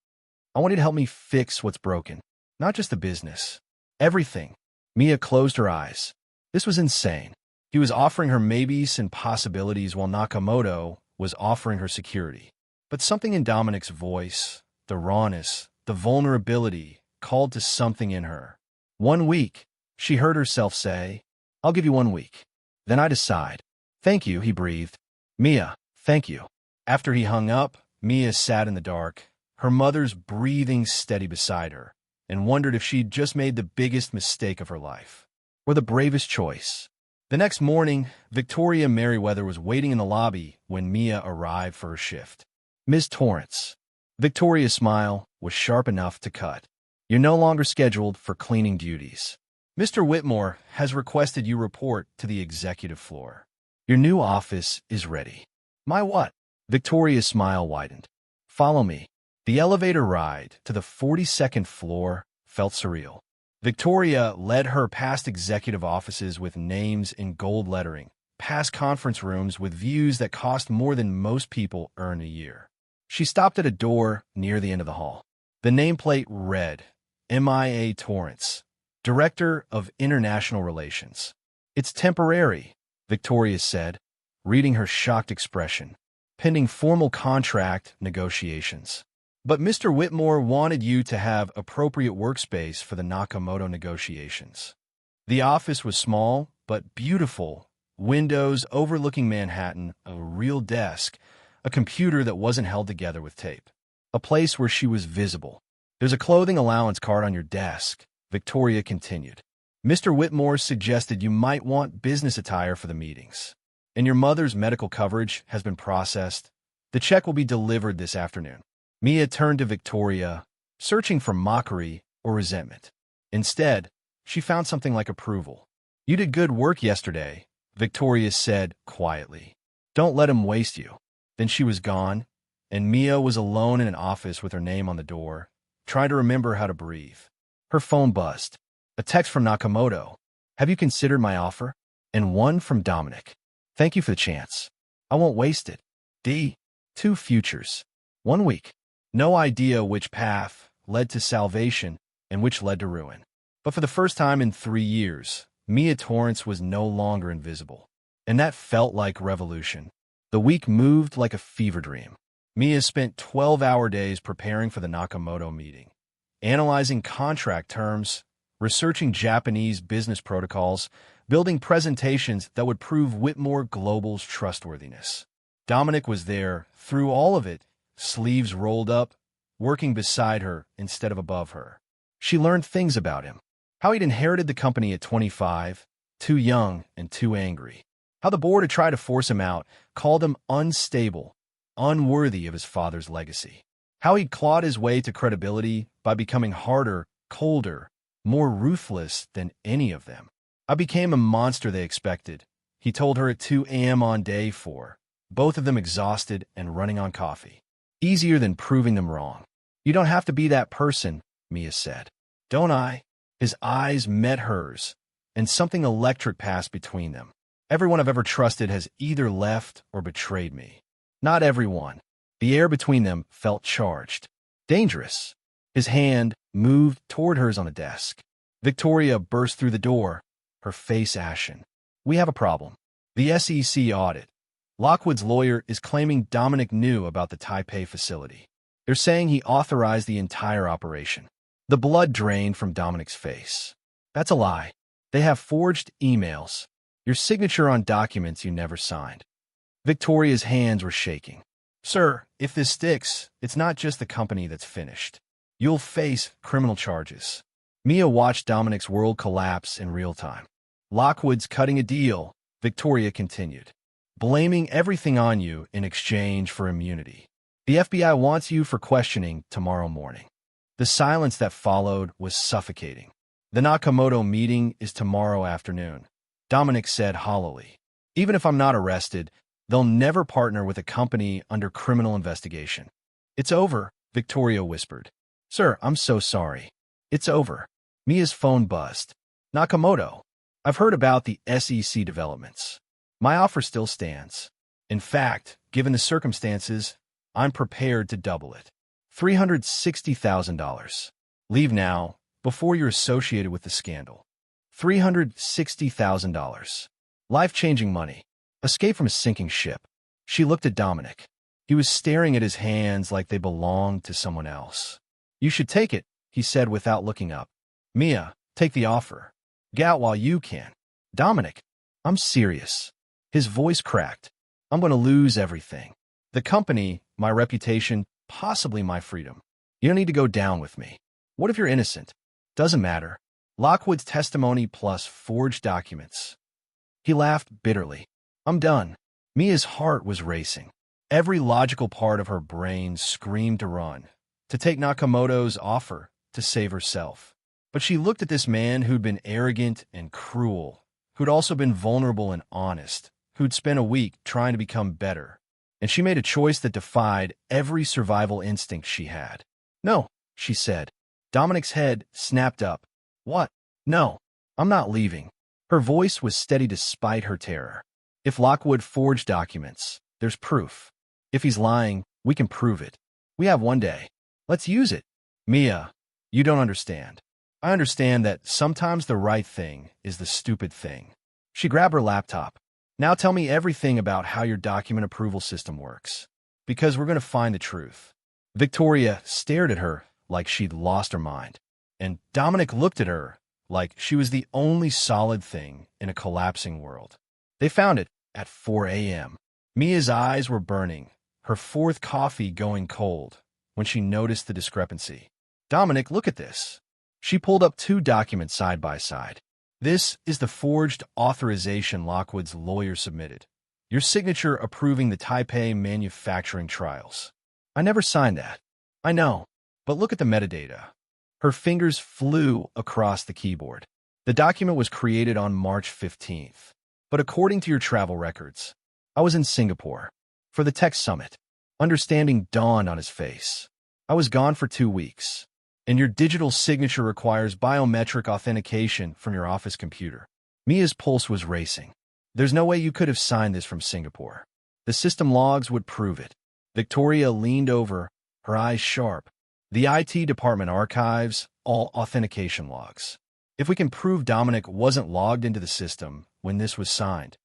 I want you to help me fix what's broken, not just the business. Everything. Mia closed her eyes. This was insane. He was offering her maybes and possibilities while Nakamoto was offering her security. But something in Dominic's voice, the rawness, the vulnerability, called to something in her. 1 week, she heard herself say, I'll give you 1 week. Then I decide. Thank you, he breathed. Mia, thank you. After he hung up, Mia sat in the dark, her mother's breathing steady beside her, and wondered if she'd just made the biggest mistake of her life, or the bravest choice. The next morning, Victoria Merriweather was waiting in the lobby when Mia arrived for her shift. Ms. Torrance. Victoria's smile was sharp enough to cut. You're no longer scheduled for cleaning duties. Mr. Whitmore has requested you report to the executive floor. Your new office is ready. My what? Victoria's smile widened. Follow me. The elevator ride to the 42nd floor felt surreal. Victoria led her past executive offices with names in gold lettering, past conference rooms with views that cost more than most people earn a year. She stopped at a door near the end of the hall. The nameplate read, MIA Torrance, Director of International Relations. It's temporary, Victoria said, reading her shocked expression, pending formal contract negotiations. But Mr. Whitmore wanted you to have appropriate workspace for the Nakamoto negotiations. The office was small, but beautiful. Windows overlooking Manhattan, a real desk, a computer that wasn't held together with tape. A place where she was visible. There's a clothing allowance card on your desk, Victoria continued. Mr. Whitmore suggested you might want business attire for the meetings. And your mother's medical coverage has been processed. The check will be delivered this afternoon. Mia turned to Victoria, searching for mockery or resentment. Instead, she found something like approval. You did good work yesterday, Victoria said quietly. Don't let him waste you. Then she was gone, and Mia was alone in an office with her name on the door, trying to remember how to breathe. Her phone buzzed. A text from Nakamoto. Have you considered my offer? And one from Dominic. Thank you for the chance. I won't waste it. 2 futures. 1 week. No idea which path led to salvation and which led to ruin. But for the first time in 3 years, Mia Torrance was no longer invisible. And that felt like revolution. The week moved like a fever dream. Mia spent 12-hour days preparing for the Nakamoto meeting, analyzing contract terms, researching Japanese business protocols, building presentations that would prove Whitmore Global's trustworthiness. Dominic was there through all of it, sleeves rolled up, working beside her instead of above her. She learned things about him. How he'd inherited the company at 25, too young and too angry. How the board had tried to force him out, called him unstable, unworthy of his father's legacy. How he'd clawed his way to credibility by becoming harder, colder, more ruthless than any of them. I became a monster they expected, he told her at 2 a.m. on day 4, both of them exhausted and running on coffee. Easier than proving them wrong. You don't have to be that person, Mia said. Don't I? His eyes met hers, and something electric passed between them. Everyone I've ever trusted has either left or betrayed me. Not everyone. The air between them felt charged. Dangerous. His hand moved toward hers on a desk. Victoria burst through the door, her face ashen. We have a problem. The SEC audit. Lockwood's lawyer is claiming Dominic knew about the Taipei facility. They're saying he authorized the entire operation. The blood drained from Dominic's face. That's a lie. They have forged emails. You're Your signature on documents you never signed. Victoria's hands were shaking. Sir, if this sticks, it's not just the company that's finished. You'll face criminal charges. Mia watched Dominic's world collapse in real time. Lockwood's cutting a deal, Victoria continued, blaming everything on you in exchange for immunity. The FBI wants you for questioning tomorrow morning. The silence that followed was suffocating. The Nakamoto meeting is tomorrow afternoon, Dominic said hollowly. Even if I'm not arrested, they'll never partner with a company under criminal investigation. It's over, Victoria whispered. Sir, I'm so sorry. It's over. Mia's phone buzzed. Nakamoto, I've heard about the SEC developments. My offer still stands. In fact, given the circumstances, I'm prepared to double it. $360,000. Leave now, before you're associated with the scandal. $360,000. Life-changing money. Escape from a sinking ship. She looked at Dominic. He was staring at his hands like they belonged to someone else. You should take it, he said without looking up. Mia, take the offer. Get out while you can. Dominic, I'm serious. His voice cracked. I'm going to lose everything. The company, my reputation, possibly my freedom. You don't need to go down with me. What if you're innocent? Doesn't matter. Lockwood's testimony plus forged documents. He laughed bitterly. I'm done. Mia's heart was racing. Every logical part of her brain screamed to run, to take Nakamoto's offer, to save herself. But she looked at this man who'd been arrogant and cruel, who'd also been vulnerable and honest, who'd spent a week trying to become better. And she made a choice that defied every survival instinct she had. No, she said. Dominic's head snapped up. What? No, I'm not leaving. Her voice was steady despite her terror. If Lockwood forged documents, there's proof. If he's lying, we can prove it. We have one day. Let's use it. Mia, you don't understand. I understand that sometimes the right thing is the stupid thing. She grabbed her laptop. Now tell me everything about how your document approval system works. Because we're going to find the truth. Victoria stared at her like she'd lost her mind. And Dominic looked at her like she was the only solid thing in a collapsing world. They found it at 4 a.m. Mia's eyes were burning, her fourth coffee going cold, when she noticed the discrepancy. Dominic, look at this. She pulled up two documents side by side. This is the forged authorization Lockwood's lawyer submitted. Your signature approving the Taipei manufacturing trials. I never signed that. I know, but look at the metadata. Her fingers flew across the keyboard. The document was created on March 15th. But according to your travel records, I was in Singapore for the tech summit. Understanding dawned on his face. I was gone for 2 weeks. And your digital signature requires biometric authentication from your office computer. Mia's pulse was racing. There's no way you could have signed this from Singapore. The system logs would prove it. Victoria leaned over, her eyes sharp. The IT department archives all authentication logs. If we can prove Dominic wasn't logged into the system when this was signed,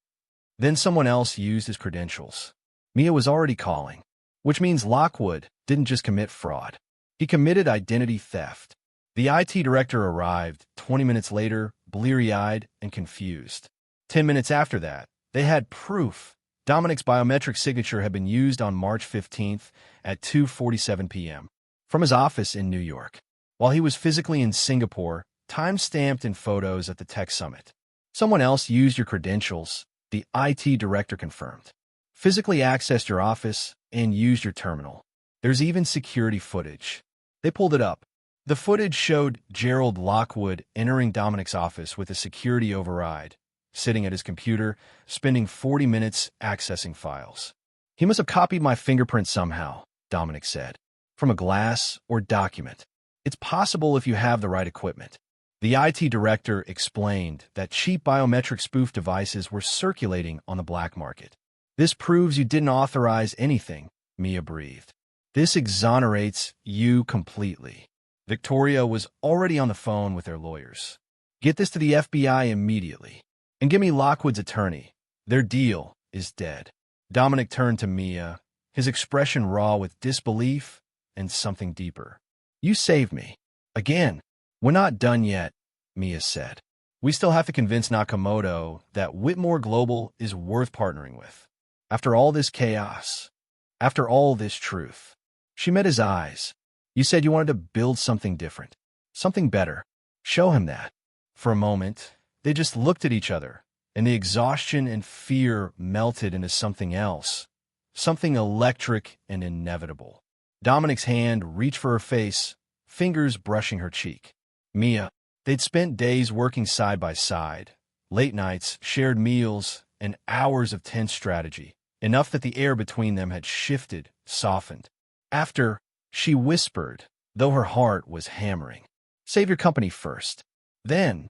then someone else used his credentials. Mia was already calling, which means Lockwood didn't just commit fraud. He committed identity theft. The IT director arrived 20 minutes later, bleary-eyed and confused. 10 minutes after that, they had proof. Dominic's biometric signature had been used on March 15th at 2:47 p.m. from his office in New York, while he was physically in Singapore, time-stamped in photos at the tech summit. Someone else used your credentials, the IT director confirmed. Physically accessed your office and used your terminal. There's even security footage. They pulled it up. The footage showed Gerald Lockwood entering Dominic's office with a security override, sitting at his computer, spending 40 minutes accessing files. He must have copied my fingerprint somehow, Dominic said, from a glass or document. It's possible if you have the right equipment. The IT director explained that cheap biometric spoof devices were circulating on the black market. This proves you didn't authorize anything, Mia breathed. This exonerates you completely. Victoria was already on the phone with their lawyers. Get this to the FBI immediately. And give me Lockwood's attorney. Their deal is dead. Dominic turned to Mia, his expression raw with disbelief and something deeper. You saved me. Again. We're not done yet, Mia said. We still have to convince Nakamoto that Whitmore Global is worth partnering with. After all this chaos, after all this truth, she met his eyes. You said you wanted to build something different, something better. Show him that. For a moment, they just looked at each other, and the exhaustion and fear melted into something else, something electric and inevitable. Dominic's hand reached for her face, fingers brushing her cheek. Mia. They'd spent days working side by side, late nights, shared meals, and hours of tense strategy, enough that the air between them had shifted, softened. After, she whispered, though her heart was hammering, "Save your company first. Then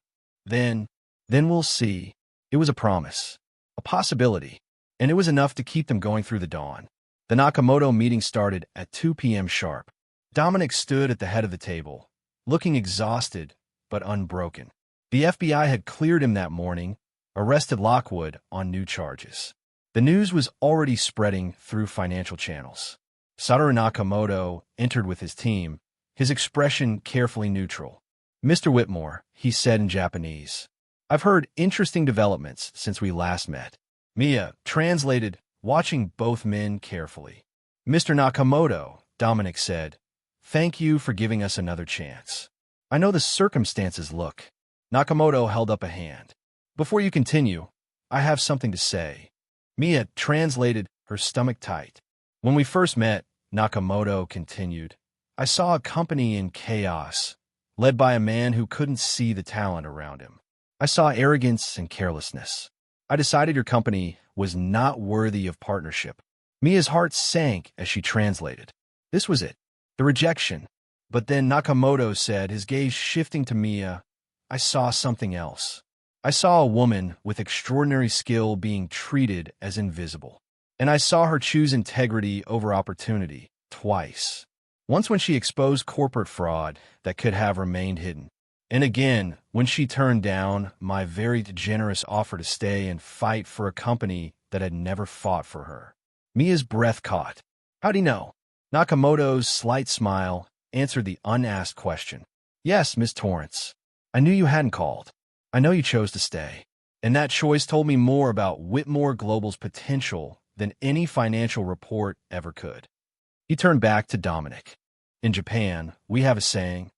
we'll see." It was a promise, a possibility, and it was enough to keep them going through the dawn. The Nakamoto meeting started at 2 p.m. sharp. Dominic stood at the head of the table, looking exhausted but unbroken. The FBI had cleared him that morning, arrested Lockwood on new charges. The news was already spreading through financial channels. Satoru Nakamoto entered with his team, his expression carefully neutral. "Mr. Whitmore," he said in Japanese, "I've heard interesting developments since we last met." Mia translated, watching both men carefully. "Mr. Nakamoto," Dominic said, "thank you for giving us another chance. I know the circumstances look." Nakamoto held up a hand. "Before you continue, I have something to say." Mia translated, her stomach tight. "When we first met," Nakamoto continued, "I saw a company in chaos, led by a man who couldn't see the talent around him. I saw arrogance and carelessness. I decided your company was not worthy of partnership." Mia's heart sank as she translated. This was it, the rejection. But then Nakamoto said, his gaze shifting to Mia, "I saw something else. I saw a woman with extraordinary skill being treated as invisible. And I saw her choose integrity over opportunity, twice. Once when she exposed corporate fraud that could have remained hidden. And again, when she turned down my very generous offer to stay and fight for a company that had never fought for her." Mia's breath caught. "How'd he know?" Nakamoto's slight smile answered the unasked question. "Yes, Miss Torrance. I knew you hadn't called. I know you chose to stay. And that choice told me more about Whitmore Global's potential than any financial report ever could." He turned back to Dominic. "In Japan, we have a saying,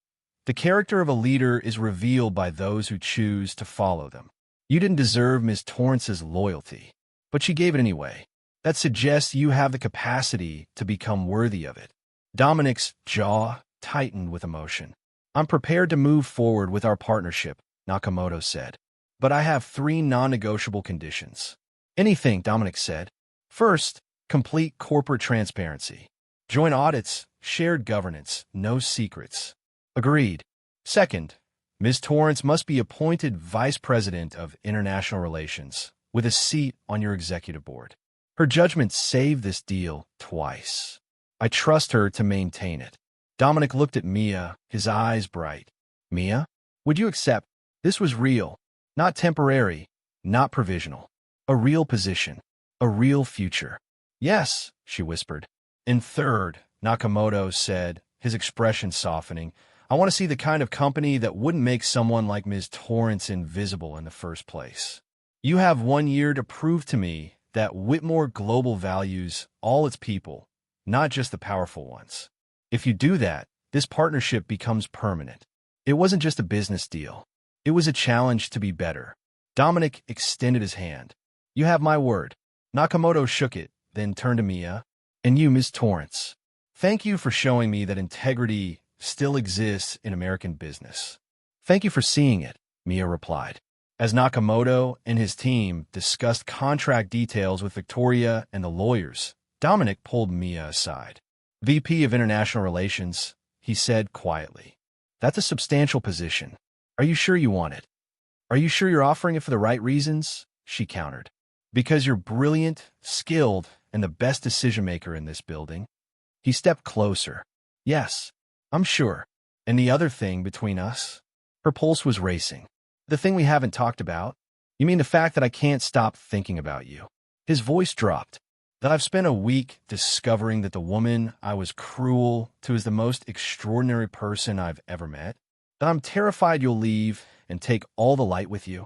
the character of a leader is revealed by those who choose to follow them. You didn't deserve Miss Torrance's loyalty, but she gave it anyway. That suggests you have the capacity to become worthy of it." Dominic's jaw tightened with emotion. "I'm prepared to move forward with our partnership," Nakamoto said. "But I have 3 non-negotiable conditions." "Anything," Dominic said. "First, complete corporate transparency. Joint audits, shared governance, no secrets." "Agreed." "Second, Ms. Torrance must be appointed Vice President of International Relations, with a seat on your executive board. Her judgment saved this deal twice. I trust her to maintain it." Dominic looked at Mia, his eyes bright. "Mia, would you accept? This was real, not temporary, not provisional. A real position, a real future." "Yes," she whispered. "And third," Nakamoto said, his expression softening, "I want to see the kind of company that wouldn't make someone like Ms. Torrance invisible in the first place. You have 1 year to prove to me that Whitmore Global values all its people, not just the powerful ones. If you do that, this partnership becomes permanent." It wasn't just a business deal. It was a challenge to be better. Dominic extended his hand. "You have my word." Nakamoto shook it, then turned to Mia. "And you, Ms. Torrance. Thank you for showing me that integrity still exists in American business." "Thank you for seeing it," Mia replied. As Nakamoto and his team discussed contract details with Victoria and the lawyers, Dominic pulled Mia aside. "VP of International Relations," he said quietly. "That's a substantial position. Are you sure you want it?" "Are you sure you're offering it for the right reasons?" she countered. "Because you're brilliant, skilled, and the best decision-maker in this building." He stepped closer. "Yes, I'm sure. And the other thing between us?" Her pulse was racing. "The thing we haven't talked about? You mean the fact that I can't stop thinking about you?" His voice dropped. "That I've spent a week discovering that the woman I was cruel to is the most extraordinary person I've ever met? That I'm terrified you'll leave and take all the light with you?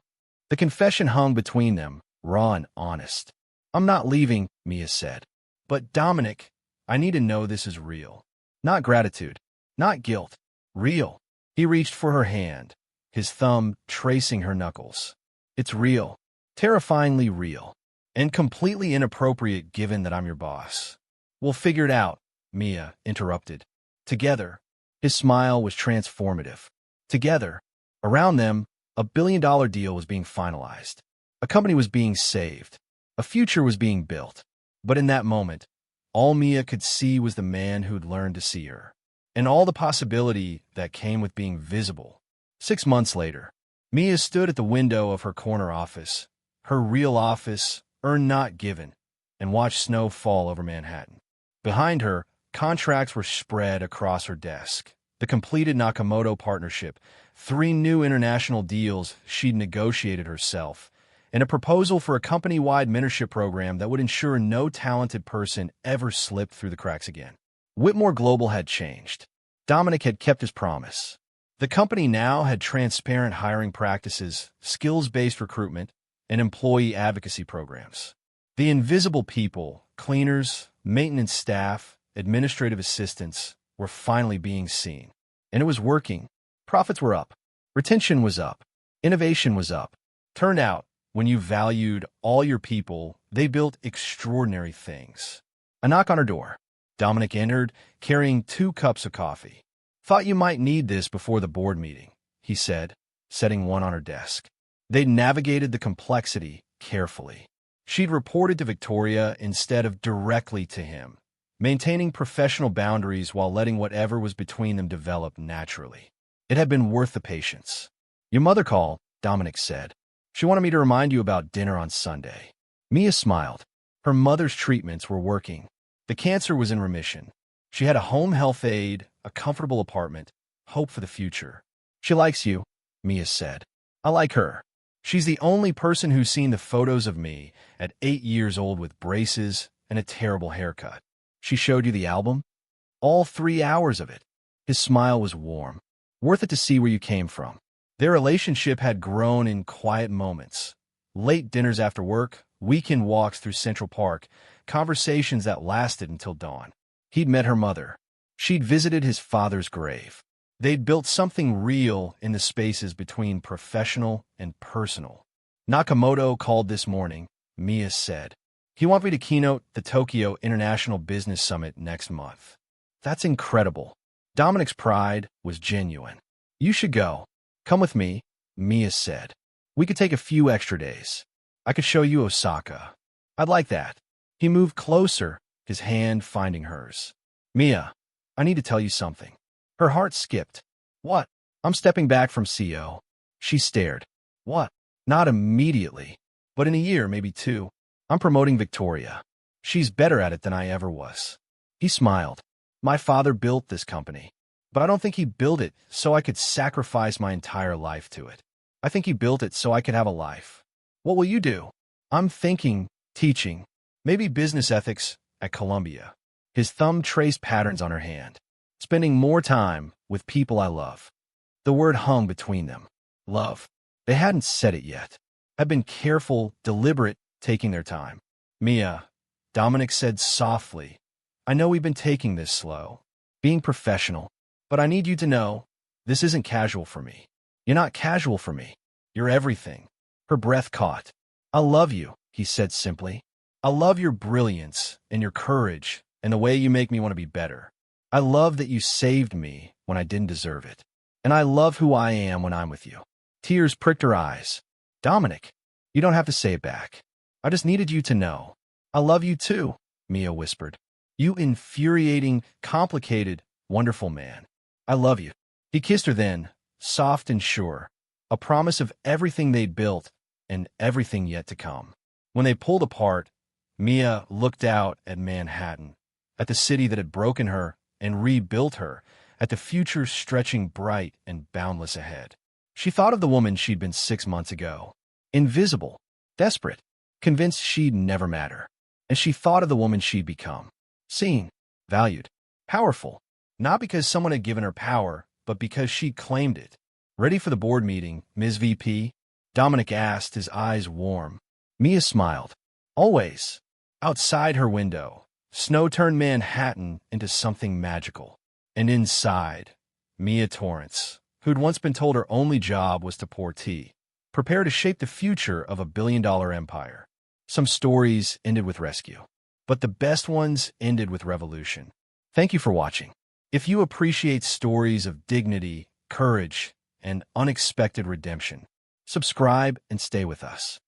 The confession hung between them, raw and honest. I'm not leaving, Mia said. But Dominic, I need to know this is real. Not gratitude, not guilt, real. He reached for her hand, his thumb tracing her knuckles. It's real, terrifyingly real, and completely inappropriate given that I'm your boss. We'll figure it out, Mia interrupted. Together. His smile was transformative. Together. Around them, a billion-dollar deal was being finalized. A company was being saved. A future was being built. But in that moment, all Mia could see was the man who'd learned to see her, and all the possibility that came with being visible. 6 months later, Mia stood at the window of her corner office, her real office, earned not given, and watched snow fall over Manhattan. Behind her, contracts were spread across her desk. The completed Nakamoto partnership, 3 new international deals she'd negotiated herself, and a proposal for a company-wide mentorship program that would ensure no talented person ever slipped through the cracks again. Whitmore Global had changed. Dominic had kept his promise. The company now had transparent hiring practices, skills-based recruitment, and employee advocacy programs. The invisible people, cleaners, maintenance staff, administrative assistants, were finally being seen. And it was working. Profits were up. Retention was up. Innovation was up. Turned out, when you valued all your people, they built extraordinary things. A knock on her door. Dominic entered, carrying 2 cups of coffee. Thought you might need this before the board meeting, he said, setting one on her desk. They navigated the complexity carefully. She'd reported to Victoria instead of directly to him, maintaining professional boundaries while letting whatever was between them develop naturally. It had been worth the patience. Your mother called, Dominic said. She wanted me to remind you about dinner on Sunday. Mia smiled. Her mother's treatments were working. The cancer was in remission. She had a home health aide, a comfortable apartment, hope for the future. She likes you, Mia said. I like her. She's the only person who's seen the photos of me at 8 years old with braces and a terrible haircut. She showed you the album? All 3 hours of it. His smile was warm. Worth it to see where you came from. Their relationship had grown in quiet moments. Late dinners after work, weekend walks through Central Park, conversations that lasted until dawn. He'd met her mother. She'd visited his father's grave. They'd built something real in the spaces between professional and personal. Nakamoto called this morning, Mia said. He wants me to keynote the Tokyo International Business Summit next month. That's incredible. Dominic's pride was genuine. You should go. Come with me, Mia said. We could take a few extra days. I could show you Osaka. I'd like that. He moved closer, his hand finding hers. Mia, I need to tell you something. Her heart skipped. What? I'm stepping back from CO. She stared. What? Not immediately, but in a year, maybe 2. I'm promoting Victoria. She's better at it than I ever was. He smiled. My father built this company, but I don't think he built it so I could sacrifice my entire life to it. I think he built it so I could have a life. What will you do? I'm thinking, teaching, maybe business ethics at Columbia. His thumb traced patterns on her hand. Spending more time with people I love. The word hung between them. Love. They hadn't said it yet. I've been careful, deliberate, taking their time. Mia, Dominic said softly, I know we've been taking this slow, being professional, but I need you to know, this isn't casual for me. You're not casual for me. You're everything. Her breath caught. I love you, he said simply. I love your brilliance and your courage and the way you make me want to be better. I love that you saved me when I didn't deserve it. And I love who I am when I'm with you. Tears pricked her eyes. Dominic, you don't have to say it back. I just needed you to know. I love you too, Mia whispered. You infuriating, complicated, wonderful man. I love you. He kissed her then, soft and sure, a promise of everything they'd built and everything yet to come. When they pulled apart, Mia looked out at Manhattan, at the city that had broken her and rebuilt her, at the future stretching bright and boundless ahead. She thought of the woman she'd been 6 months ago, invisible, desperate, convinced she'd never matter. And she thought of the woman she'd become, seen, valued, powerful, not because someone had given her power, but because she claimed it. Ready for the board meeting, Ms. VP? Dominic asked, his eyes warm. Mia smiled. Always. Outside her window, snow turned Manhattan into something magical. And inside, Mia Torrance, who'd once been told her only job was to pour tea, prepare to shape the future of a billion-dollar empire. Some stories ended with rescue, but the best ones ended with revolution. Thank you for watching. If you appreciate stories of dignity, courage, and unexpected redemption, subscribe and stay with us.